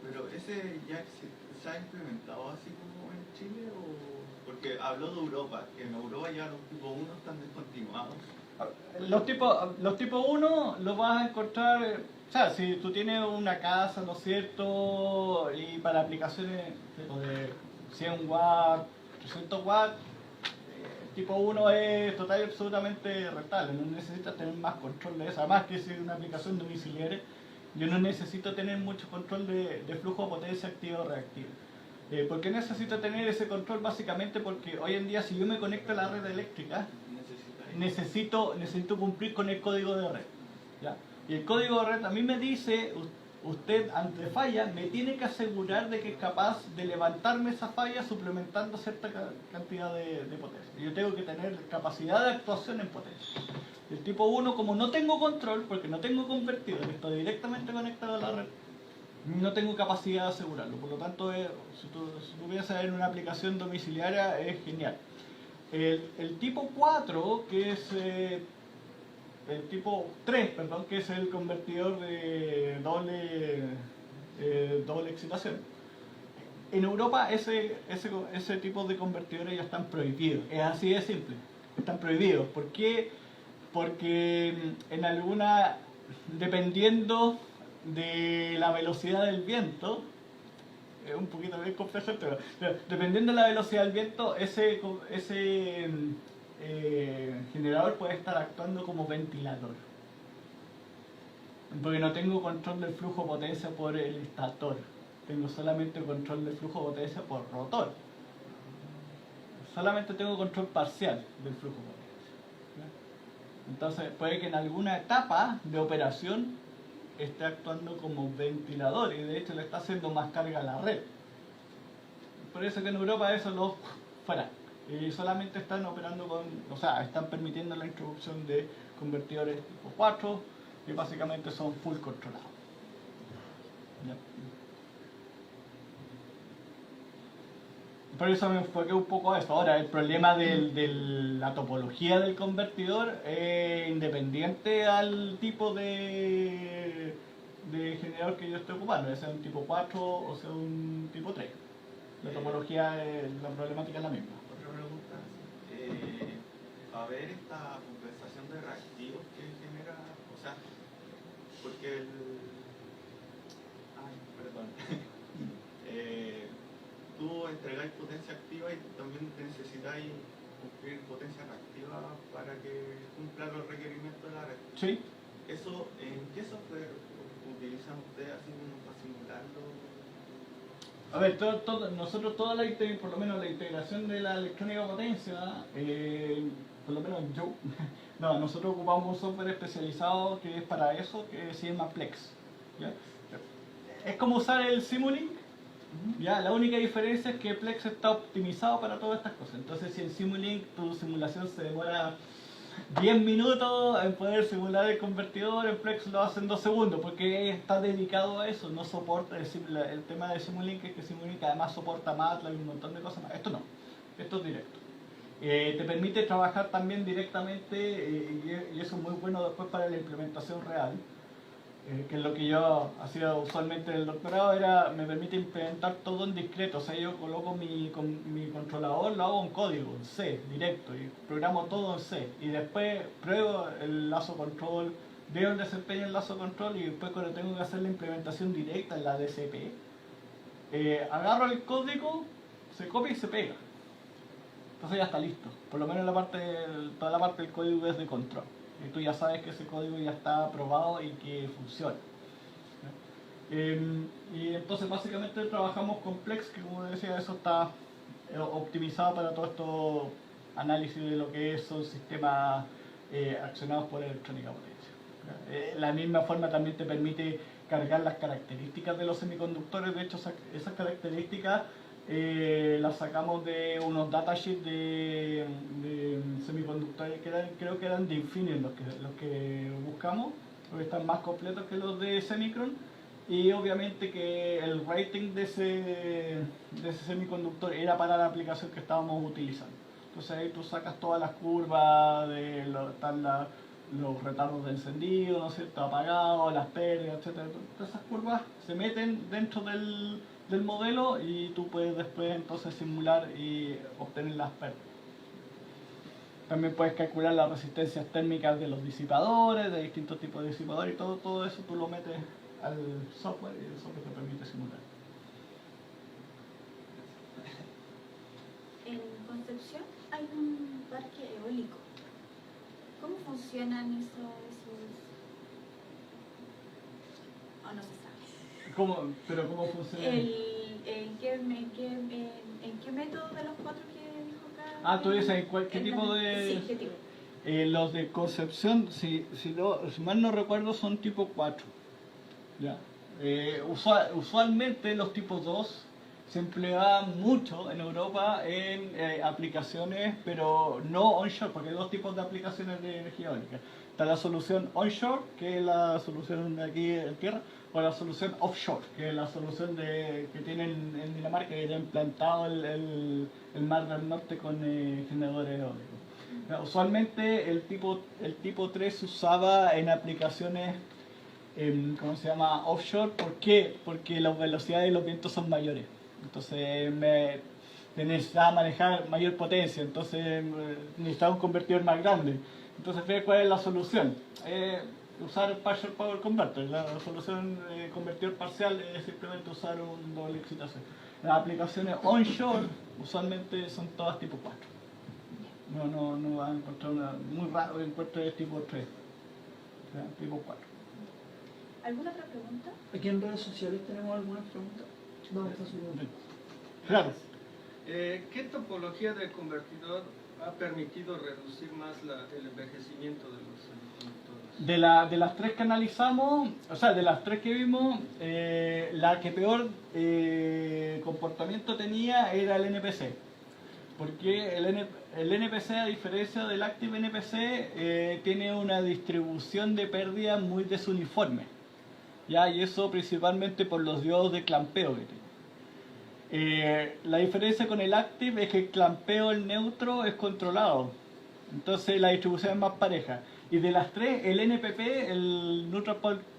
Pero ese ya se ha implementado así como en Chile, o porque habló de Europa, que en Europa ya los tipo 1 están descontinuados. Los tipo 1 los vas a encontrar, o sea, si tú tienes una casa, ¿no es cierto? Y para aplicaciones tipo de 100 watts, 300 watts, tipo 1 es total y absolutamente rentable, no necesitas tener más control de eso. Además que si es una aplicación domiciliaria, yo no necesito tener mucho control de flujo de potencia activa o reactiva. ¿Por qué necesito tener ese control? Básicamente porque hoy en día si yo me conecto a la red eléctrica, necesito cumplir con el código de red, ¿ya? Y el código de red a mí me dice, usted ante falla me tiene que asegurar de que es capaz de levantarme esa falla suplementando cierta cantidad de potencia. Yo tengo que tener capacidad de actuación en potencia. El tipo 1, como no tengo control, porque no tengo convertidor, estoy directamente conectado a la red, no tengo capacidad de asegurarlo. Por lo tanto, si tú piensas en una aplicación domiciliaria, es genial. El tipo 4, que es el tipo 3, perdón, que es el convertidor de doble excitación. En Europa ese tipo de convertidores ya están prohibidos. Es así de simple. Están prohibidos. ¿Por qué? Porque en alguna, dependiendo de la velocidad del viento, es un poquito bien complejo, pero dependiendo de la velocidad del viento, ese generador puede estar actuando como ventilador. Porque no tengo control del flujo de potencia por el estator, tengo solamente control del flujo de potencia por rotor. Solamente tengo control parcial del flujo de potencia, ¿ya? Entonces puede que en alguna etapa de operación esté actuando como ventilador y de hecho le está haciendo más carga a la red. Por eso que en Europa eso lo fuera. Y solamente están operando están permitiendo la introducción de convertidores tipo 4 que básicamente son full controlados. ¿Ya? Por eso me enfoqué un poco a eso. Ahora, el problema de la topología del convertidor es independiente al tipo de generador que yo estoy ocupando, ya sea un tipo 4 o sea un tipo 3. La topología, la problemática es la misma. Otra pregunta, a ver esta compensación de reactivos que genera, o sea, porque tú entregáis potencia activa y también necesitáis cumplir potencia reactiva para que cumpla los requerimientos de la red. Sí. ¿Eso en qué software utilizan ustedes así como para simularlo? A ver, nosotros por lo menos la integración de la electrónica potencia, por lo menos yo, no, nosotros ocupamos un software especializado que es para eso, que se llama Plex, ¿ya? Es como usar el Simulink, ¿ya? La única diferencia es que Plex está optimizado para todas estas cosas. Entonces si en Simulink tu simulación se demora 10 minutos en poder simular el convertidor, en Plex lo hace en 2 segundos, porque está dedicado a eso, no soporta el tema de Simulink, es que Simulink además soporta MATLAB y un montón de cosas más. Esto no, esto es directo. Te permite trabajar también directamente y eso es muy bueno después para la implementación real, que es lo que yo hacía usualmente en el doctorado, me permite implementar todo en discreto. O sea, yo coloco mi controlador, lo hago en código, en C, directo, y programo todo en C. Y después pruebo el lazo control, veo el desempeño del lazo control y después cuando tengo que hacer la implementación directa en la DCP, agarro el código, se copia y se pega. Entonces ya está listo. Por lo menos toda la parte del código es de control. Y tú ya sabes que ese código ya está aprobado y que funciona. Y entonces básicamente trabajamos con Plex, que como decía, eso está optimizado para todo esto análisis de lo que son sistemas accionados por electrónica potencia. La misma forma también te permite cargar las características de los semiconductores. De hecho, esas características las sacamos de unos datasheets de semiconductores que creo que eran de Infineon los que buscamos, porque están más completos que los de Semicron. y obviamente que el rating de ese semiconductor era para la aplicación que estábamos utilizando. Entonces ahí tú sacas todas las curvas de los retardos de encendido, ¿no es cierto?, apagado, las pérdidas, etc. Todas esas curvas se meten dentro del modelo y tú puedes después entonces simular y obtener las pérdidas. También puedes calcular las resistencias térmicas de los disipadores, de distintos tipos de disipadores, y todo eso tú lo metes al software y el software te permite simular. En Concepción hay un parque eólico. ¿Cómo funcionan esos? ¿O no se sabe? ¿Pero cómo funciona? ¿En qué método de los 4 que dijo acá? Ah, tú dices, ¿qué tipo de...? Sí, ¿qué tipo? Los de Concepción, si mal no recuerdo, son tipo 4. Ya. Usualmente los tipos 2 se emplean mucho en Europa en aplicaciones, pero no onshore, porque hay dos tipos de aplicaciones de energía eólica. Está la solución onshore, que es la solución aquí en tierra, o la solución offshore, que es la solución que tienen en Dinamarca, que ya ha implantado el mar del norte con generadores eólicos. Usualmente el tipo 3 se usaba en aplicaciones ¿cómo se llama? Offshore. ¿Por qué? Porque las velocidades y los vientos son mayores. Entonces necesitaba manejar mayor potencia, entonces necesitaba un convertidor más grande. Entonces, ¿cuál es la solución? Usar el Partial Power Converter. La solución convertidor parcial es simplemente usar un doble excitación. Las aplicaciones onshore usualmente son todas tipo 4. No van a encontrar una, muy raro encuentro de tipo 3. O sea, tipo 4. ¿Alguna otra pregunta? Aquí en redes sociales tenemos algunas preguntas. Vamos a subir. Claro. ¿Qué topología de convertidor ha permitido reducir más el envejecimiento de los semiconductores? De las 3 que analizamos, o sea, de las 3 que vimos, la que peor comportamiento tenía era el NPC. Porque el NPC, a diferencia del Active NPC, tiene una distribución de pérdida muy desuniforme. ¿Ya? Y eso principalmente por los diodos de clampeo que tiene. La diferencia con el Active es que el clampeo, el neutro, es controlado. Entonces la distribución es más pareja. Y de las 3, el NPP, el Neutral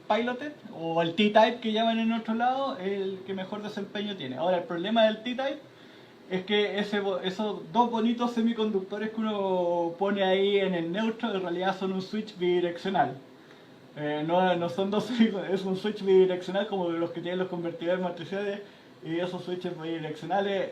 Piloted, o el T-Type que llaman en otro lado, es el que mejor desempeño tiene. Ahora, el problema del T-Type es que esos dos bonitos semiconductores que uno pone ahí en el neutro en realidad son un switch bidireccional. No son dos, es un switch bidireccional como los que tienen los convertidores matriciales, y esos switches bidireccionales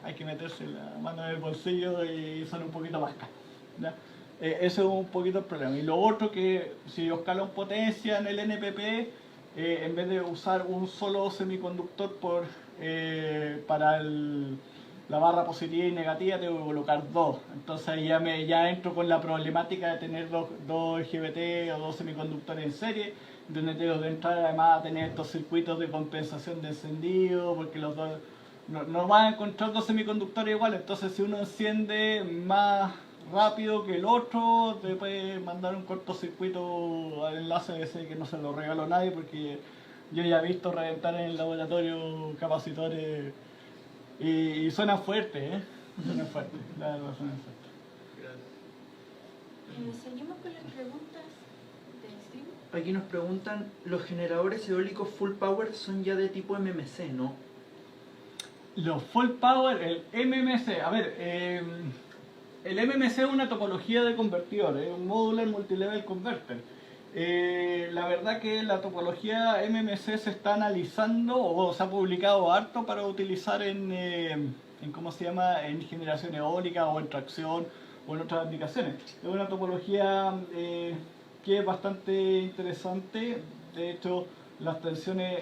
hay que meterse la mano en el bolsillo y son un poquito más caros, ¿ya? Ese es un poquito el problema. Y lo otro, que si escalan potencia en el NPP, en vez de usar un solo semiconductor para la barra positiva y negativa, tengo que colocar 2. Entonces ya entro con la problemática de tener dos IGBT o 2 semiconductores en serie, donde tengo que entrar además a tener estos circuitos de compensación de encendido, porque los dos no van a encontrar 2 semiconductores iguales. Entonces, si uno enciende más rápido que el otro, te puede mandar un cortocircuito al enlace ese, que no se lo regaló nadie, porque yo ya he visto reventar en el laboratorio capacitores y suena fuerte, suena fuerte, la verdad suena fuerte. Gracias. Seguimos con las preguntas de stream. Aquí nos preguntan, ¿los generadores eólicos full power son ya de tipo MMC, no? Los full power, el MMC, a ver, el MMC es una topología de convertidor, es un modular multilevel converter. La verdad que la topología MMC se está analizando o se ha publicado harto para utilizar en ¿cómo se llama?, en generación eólica o en tracción o en otras aplicaciones. Es una topología que es bastante interesante. De hecho, las tensiones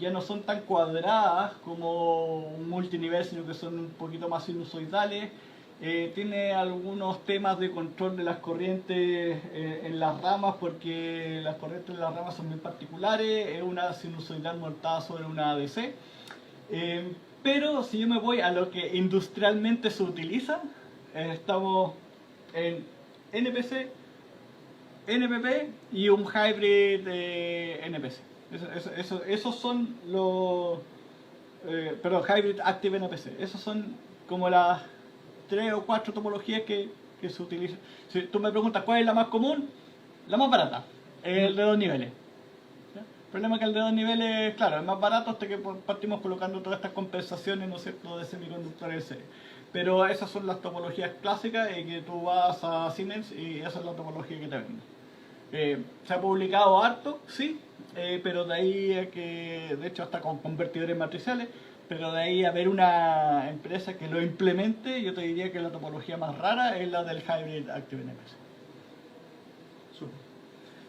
ya no son tan cuadradas como un multinivel, sino que son un poquito más sinusoidales. Tiene algunos temas de control de las corrientes en las ramas, porque las corrientes de las ramas son muy particulares. Es una sinusoidal montada sobre una ADC. Pero si yo me voy a lo que industrialmente se utiliza, estamos en NPC, NPP y un hybrid de NPC. Esos son los... perdón, Hybrid Active NPC. Esos son como las 3 o 4 topologías que se utilizan. Si tú me preguntas cuál es la más común, la más barata, el de 2 niveles. ¿Ya? El problema es que el de 2 niveles, claro, es más barato hasta que partimos colocando todas estas compensaciones, ¿no es cierto?, de semiconductores en serie. Pero esas son las topologías clásicas y que tú vas a Siemens y esa es la topología que te venden. Se ha publicado harto, sí, pero de ahí a que, de hecho hasta con convertidores matriciales, pero de ahí a ver una empresa que lo implemente, yo te diría que la topología más rara es la del Hybrid Active NPC. Súper.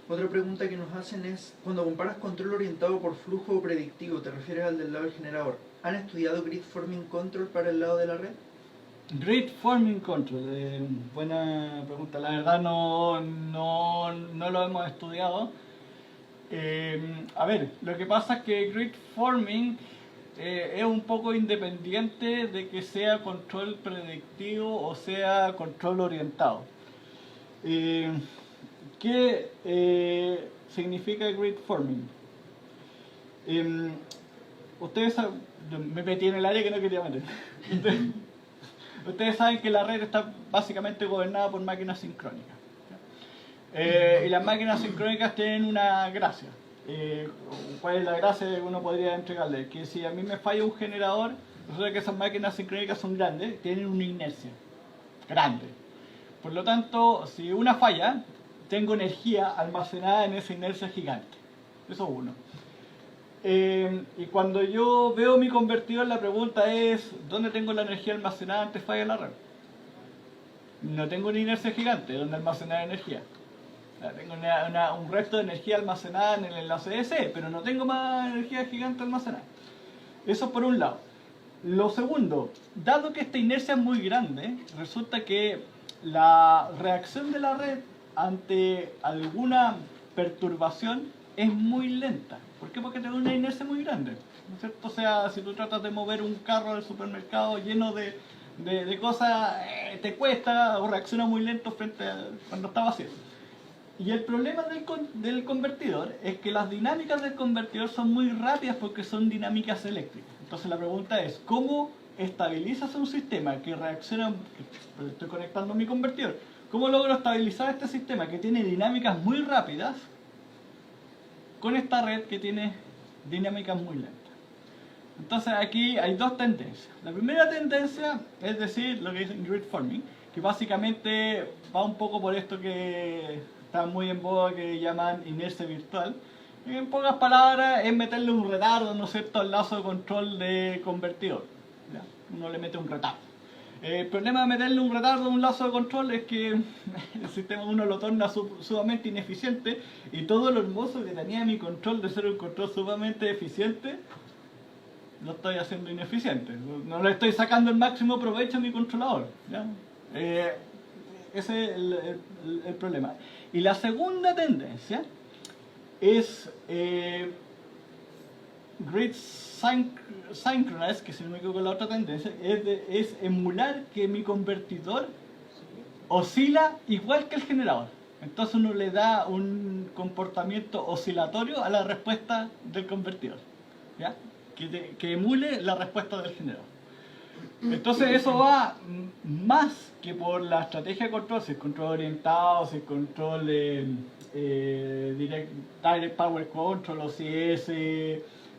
Otra pregunta que nos hacen es, cuando comparas control orientado por flujo o predictivo, ¿te refieres al del lado del generador? ¿Han estudiado Grid Forming Control para el lado de la red? Grid Forming Control, buena pregunta. La verdad no lo hemos estudiado. A ver, lo que pasa es que Grid Forming es un poco independiente de que sea control predictivo o sea control orientado. ¿Qué significa Grid Forming? Ustedes saben, me metí en el área que no quería meter. Ustedes saben que la red está básicamente gobernada por máquinas sincrónicas. Y las máquinas sincrónicas tienen una gracia. ¿Cuál es la gracia que uno podría entregarle? Que si a mí me falla un generador, resulta que esas máquinas sincrónicas son grandes, tienen una inercia grande. Por lo tanto, si una falla, tengo energía almacenada en esa inercia gigante. Eso es uno. Y cuando yo veo mi convertidor, la pregunta es, ¿dónde tengo la energía almacenada antes falla la red? No tengo una inercia gigante donde almacenar energía. Tengo un resto de energía almacenada en el enlace DC, pero no tengo más energía gigante almacenada. Eso por un lado. Lo segundo, dado que esta inercia es muy grande, resulta que la reacción de la red ante alguna perturbación es muy lenta. ¿Por qué? Porque tengo una inercia muy grande, ¿no es cierto? O sea, si tú tratas de mover un carro del supermercado lleno de cosas, te cuesta o reacciona muy lento frente a cuando está vacío. Y el problema del convertidor es que las dinámicas del convertidor son muy rápidas porque son dinámicas eléctricas. Entonces la pregunta es, ¿cómo estabilizas un sistema que reacciona? Estoy conectando mi convertidor. ¿Cómo logro estabilizar este sistema que tiene dinámicas muy rápidas con esta red que tiene dinámicas muy lentas? Entonces aquí hay dos tendencias. La primera tendencia es decir, lo que dicen Grid Forming, que básicamente va un poco por esto que está muy en boga, que llaman inercia virtual. En pocas palabras es meterle un retardo, ¿no es cierto?, al lazo de control de convertidor. ¿Ya? Uno le mete un retardo. El problema de meterle un retardo a un lazo de control es que el sistema uno lo torna sumamente ineficiente, y todo lo hermoso que tenía mi control de ser un control sumamente eficiente lo estoy haciendo ineficiente. No le estoy sacando el máximo provecho a mi controlador. ¿Ya? Ese es el problema. Y la segunda tendencia es Grid Synchronize, que si no me equivoco la otra tendencia, es emular que mi convertidor oscila igual que el generador. Entonces uno le da un comportamiento oscilatorio a la respuesta del convertidor, ¿ya? Que emule la respuesta del generador. Entonces eso va más que por la estrategia de control, si es control orientado, si es control Direct Power Control o si es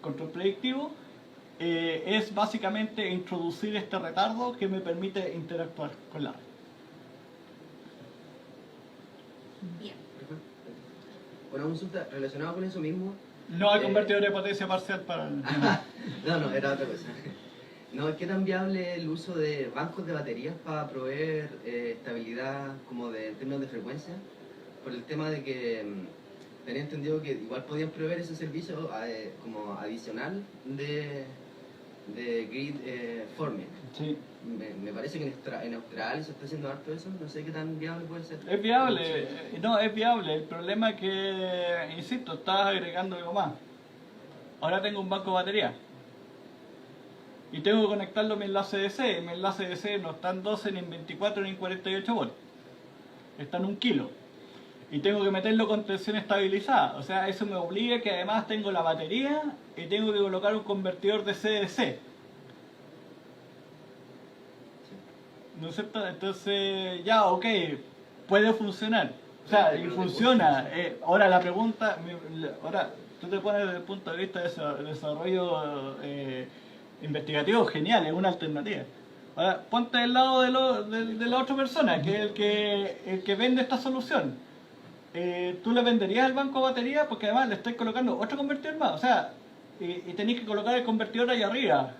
control predictivo, es básicamente introducir este retardo que me permite interactuar con la red. Bien. Una consulta relacionada con eso mismo. No hay convertidor de potencia parcial para el... No, era otra cosa. No, ¿qué tan viable el uso de bancos de baterías para proveer estabilidad como en términos de frecuencia? Por el tema de que tenía entendido que igual podían proveer ese servicio como adicional de grid forming. Sí. Me parece que en Australia se está haciendo harto eso, no sé qué tan viable puede ser. Es viable, no, es viable. El problema es que, insisto, estás agregando algo más. Ahora tengo un banco de batería y tengo que conectarlo a mi enlace DC. Mi enlace DC no está en 12, ni en 24, ni en 48 volts. Está en 1 kilo. y tengo que meterlo con tensión estabilizada. O sea, eso me obliga que además tengo la batería y tengo que colocar un convertidor de CDC. ¿No es cierto? Entonces, ya, ok, puede funcionar. O sea, y funciona. Ahora la pregunta, ahora tú te pones desde el punto de vista de desarrollo investigativo, genial, es una alternativa. Ahora, ponte del lado de la otra persona, que es el que vende esta solución. Tú le venderías el banco de batería porque además le estás colocando otro convertidor más. O sea, y tenéis que colocar el convertidor ahí arriba.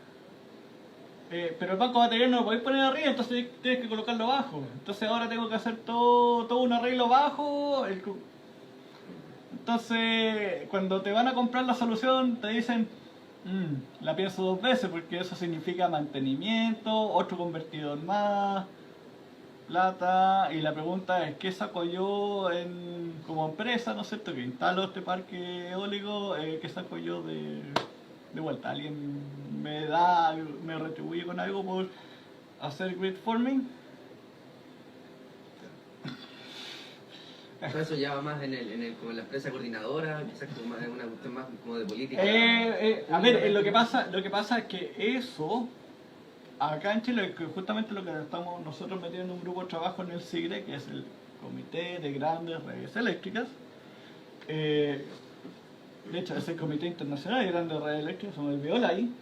Pero el banco de batería no lo podéis poner arriba, entonces tienes que colocarlo abajo. Entonces ahora tengo que hacer todo un arreglo bajo. Entonces, cuando te van a comprar la solución, te dicen, la pienso 2 veces porque eso significa mantenimiento, otro convertidor más, plata. Y la pregunta es, ¿qué saco yo como empresa, no es cierto, que instalo este parque eólico? ¿Qué saco yo de vuelta? ¿Alguien me retribuye con algo por hacer grid forming? Todo eso ya va más como en la empresa coordinadora, quizás como más, una cuestión más como de política. A ver, lo que pasa es que eso, acá en Chile, que justamente lo que estamos nosotros metidos en un grupo de trabajo en el CIGRE, que es el Comité de Grandes Redes Eléctricas. De hecho, es el Comité Internacional de Grandes Redes Eléctricas, somos el Viola ahí.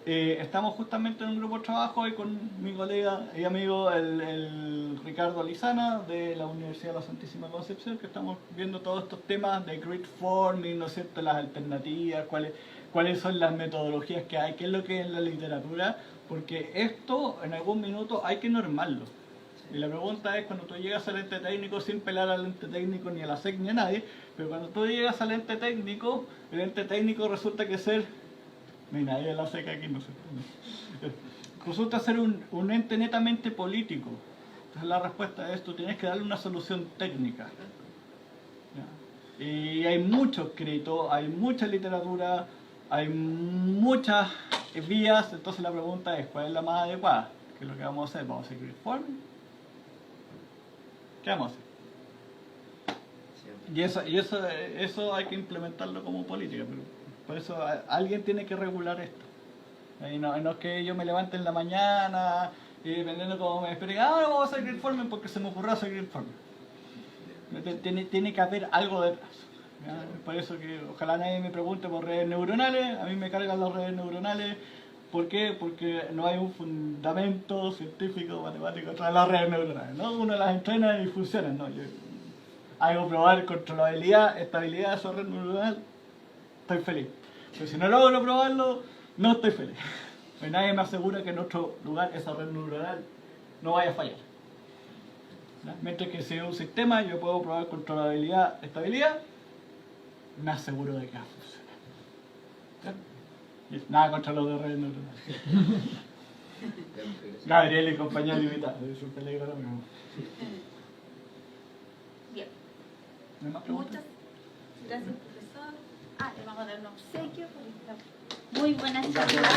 Estamos justamente en un grupo de trabajo ahí con mi colega y amigo el Ricardo Lizana de la Universidad de la Santísima Concepción, que estamos viendo todos estos temas de grid forming, ¿no es cierto?, las alternativas, cuáles son las metodologías que hay, qué es lo que es la literatura, porque esto en algún minuto hay que normarlo. Y la pregunta es, cuando tú llegas al ente técnico, sin pelar al ente técnico ni a la SEC ni a nadie, pero cuando tú llegas al ente técnico, el ente técnico resulta que ser... No hay nadie de la SEC aquí, no sé. Resulta ser un ente netamente político. Entonces la respuesta es, tú tienes que darle una solución técnica. ¿Ya? Y hay mucho escrito, hay mucha literatura, hay muchas vías, entonces la pregunta es, ¿cuál es la más adecuada? ¿Qué es lo que vamos a hacer? ¿Vamos a hacer grid forming? ¿Qué vamos a hacer? Y eso hay que implementarlo como política, pero por eso alguien tiene que regular esto. Y no es que yo me levante en la mañana y dependiendo cómo me espere, vamos a hacer grid forming porque se me ocurrió hacer grid forming. Tiene que haber algo detrás. ¿Ya? Por eso que ojalá nadie me pregunte por redes neuronales, a mí me cargan las redes neuronales. ¿Por qué? Porque no hay un fundamento científico, matemático tras las redes neuronales, ¿no? Uno las entrena y funcionan, ¿no? Yo hago probar controlabilidad, estabilidad de esa red neuronal, estoy feliz. Pero si no logro probarlo, no estoy feliz. Pues nadie me asegura que en otro lugar esa red neuronal no vaya a fallar. ¿Ya? Mientras que si es un sistema, yo puedo probar controlabilidad, estabilidad, me aseguro de que va a funcionar. ¿Ya? Nada contra los de redes neuronales. Gabriel y compañía limitada, es un peligro ahora mismo. Bien. ¿No hay más preguntas? Muchas gracias, profesor. Le vamos a dar un obsequio por esta muy buena charla.